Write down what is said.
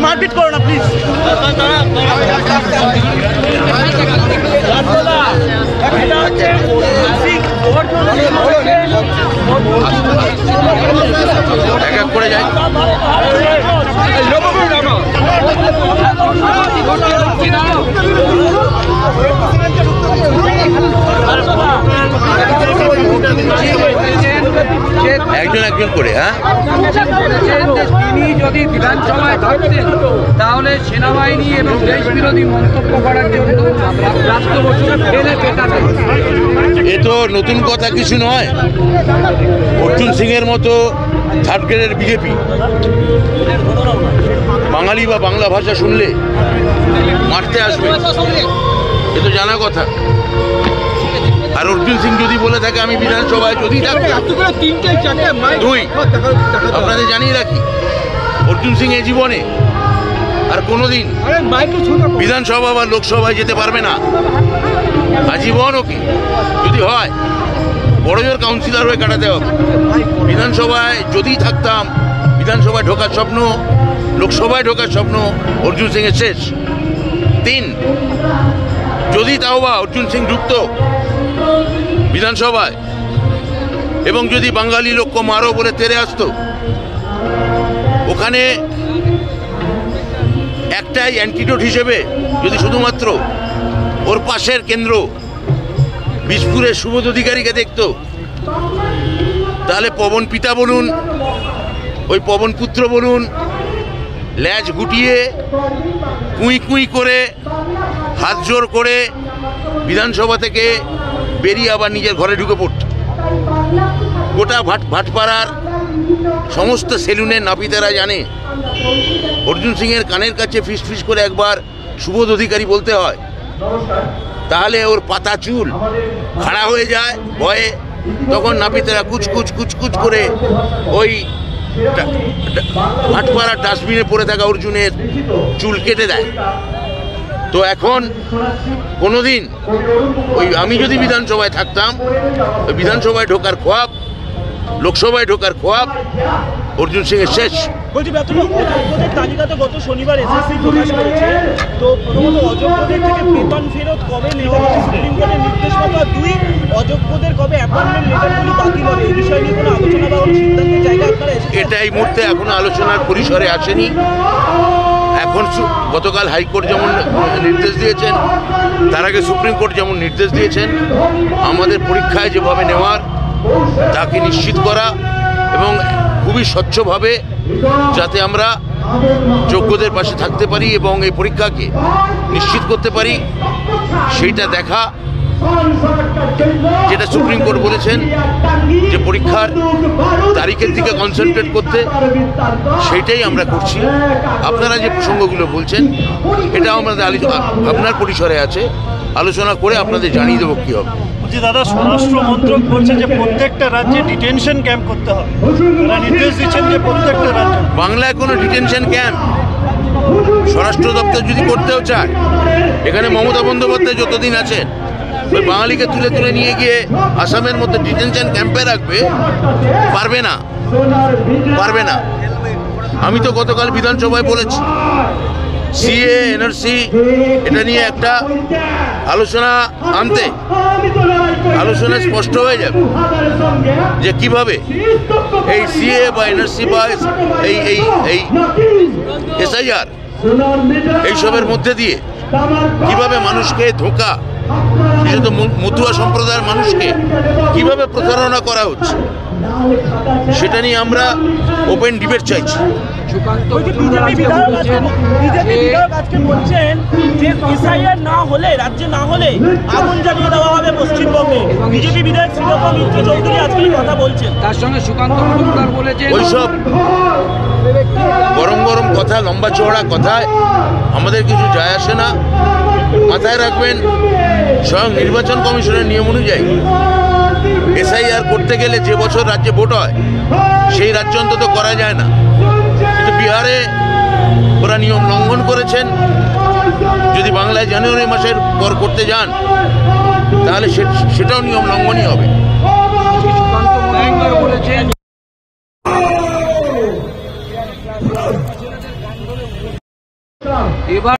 মারপিট করো না প্লিজ। এক এক করে যাই। একজন একজন করে। হ্যাঁ, তিনি যদি বিধানসভায় থাকতেন তাহলে সেনাবাহিনী এবং দেশ বিরোধী মন্তব্য করার জন্য রাষ্ট্রপতি ফেলে পেটাতেন। এ তো নতুন কথা কিছু নয়। অর্জুন সিং এর মতো থার্ড গ্রেডের বিজেপি বাঙালি বা বাংলা ভাষা শুনলে মারতে আসবে, এ তো জানা কথা। আর অর্জুন সিং যদি বলে থাকে আমি বিধানসভায় যদি থাকি, দুই আপনাদের জানিয়ে রাখি, অর্জুন সিং এই জীবনে আর কোনোদিন বিধানসভা বা লোকসভায় যেতে পারবে না। আজীবন ওকে যদি হয় বড়জোর কাউন্সিলর হয়ে কাটাতে হবে। বিধানসভায় যদি থাকতাম, বিধানসভায় ঢোকার স্বপ্ন, লোকসভায় ঢোকার স্বপ্ন অর্জুন সিং এর শেষ। তিন, যদি তাও বা অর্জুন সিং যুক্ত বিধানসভায় এবং যদি বাঙালি লোককে মারো বলে তেরে আসতো, ওখানে একটাই অ্যান্টিডোট হিসেবে যদি শুধুমাত্র ওর পাশের কেন্দ্র বিশপুরের সুবোধ অধিকারীকে দেখতো, তাহলে পবন পিতা বলুন, ওই পবন পুত্র বলুন, ল্যাজ গুটিয়ে কুঁই কুঁই করে হাত জোর করে বিধানসভা থেকে বেরিয়ে আবার নিজের ঘরে ঢুকে পড়ত। গোটা ভাটপাড়ার সমস্ত সেলুনের নাপিতেরা জানে অর্জুন সিংয়ের কানের কাছে ফিস ফিস করে একবার সুবোধ অধিকারী বলতে হয়, তাহলে ওর পাতা চুল খাড়া হয়ে যায় ভয়ে। তখন নাপিতেরা কুচকুচ কুচকুচ করে ওই ভাটপাড়ার ডাস্টবিনে পড়ে থাকা অর্জুনের চুল কেটে দেয়। তো এখন কোনোদিন ওই আমি যদি বিধানসভায় থাকতাম, ওই বিধানসভায় ঢোকার খোয়াব, লোকসভায় ঢোকার খোয়াব অর্জুন সিং এর শেষ। বলছি অযোগ্যদের তালিকা তো গত শনিবার এসএসসি প্রকাশ করেছে, তো প্রথমত অযোগ্যদের থেকে বেতন ফেরত কবে নেওয়া হবে সুপ্রিম কোর্টের নির্দেশ মতো, আর দুই, অযোগ্যদের কবে অ্যাপয়েন্টমেন্ট লেটারগুলি বাতিল হবে, এই বিষয় নিয়ে কোনো আলোচনা বা কোনো সিদ্ধান্তের জায়গা আপনারা এসেছেন? এটা এই মুহূর্তে এখনো আলোচনার পরিসরে আসেনি। এখন গতকাল হাইকোর্ট যেমন নির্দেশ দিয়েছেন, তার আগে সুপ্রিম কোর্ট যেমন নির্দেশ দিয়েছেন, আমাদের পরীক্ষায় যেভাবে নেওয়ার তাকে নিশ্চিত করা এবং খুবই স্বচ্ছভাবে যাতে আমরা যোগ্যদের পাশে থাকতে পারি এবং এই পরীক্ষাকে নিশ্চিত করতে পারি, সেইটা দেখা। যেটা সুপ্রিম কোর্ট বলেছেন যে পরীক্ষার তারিখের দিকে কনসেন্ট্রেট করতে, সেইটাই আমরা করছি। আপনারা যে প্রসঙ্গগুলো বলছেন এটাও আমাদের ভাবনার পরিসরে আছে, আলোচনা করে আপনাদের জানিয়ে দেবো কী হবে। বলছি দাদা, স্বরাষ্ট্র মন্ত্রক বলছে যে প্রত্যেকটা রাজ্যে ডিটেনশন ক্যাম্প করতে হবে, তারা নির্দেশ দিচ্ছেন যে প্রত্যেকটা রাজ্যে। বাংলায় কোনো ডিটেনশন ক্যাম্প স্বরাষ্ট্র দপ্তর যদি করতেও চায়, এখানে মমতা বন্দ্যোপাধ্যায় যতদিন আছেন ওই বাঙালিকে তুলে তুলে নিয়ে গিয়ে আসামের মধ্যে ডিটেনশন ক্যাম্পে রাখবে, পারবে না, পারবে না। আমি তো গতকাল বিধানসভায় বলেছি সিএ এনআরসি এটা নিয়ে একটা আলোচনা আনতে, আলোচনা স্পষ্ট হয়ে যাবে যে কিভাবে এই সিএ বা এনআরসি বা এই এই এই এসআইআর এইসবের মধ্যে দিয়ে কিভাবে মানুষকে ধোঁকা, বিশেষত মতুয়া সম্প্রদায়ের মানুষকে কিভাবে প্রতারণা করা হচ্ছে, সেটা নিয়ে আমরা ওপেন ডিবেট চাইছি। বিজেপি বিধায়ক আজকে বলছেন যে এসআইআর না হলে, রাজ্যে না হলে আগুন জ্বালিয়ে দেওয়া হবে পশ্চিমবঙ্গে। বিজেপি বিধায়ক শ্রীলঙ্কা মিত্র চৌধুরী আজকে কথা বলছেন। তার সঙ্গে সুকান্ত মজুমদার বলেছেন ওইসব গরম গরম কথা, লম্বা চওড়া কথায় আমাদের কিছু যায় আসে না। মাথায় রাখবেন, স্বয়ং নির্বাচন কমিশনের নিয়ম অনুযায়ী এসআইআর করতে গেলে যে বছর রাজ্যে ভোট হয় সেই রাজ্য অন্তত করা যায় না। কিন্তু বিহারে ওরা নিয়ম লঙ্ঘন করেছেন। যদি বাংলায় জানুয়ারি মাসের পর করতে যান তাহলে সেটাও নিয়ম লঙ্ঘনই হবে। সুকান্ত মজুমদার বলেছেন এবার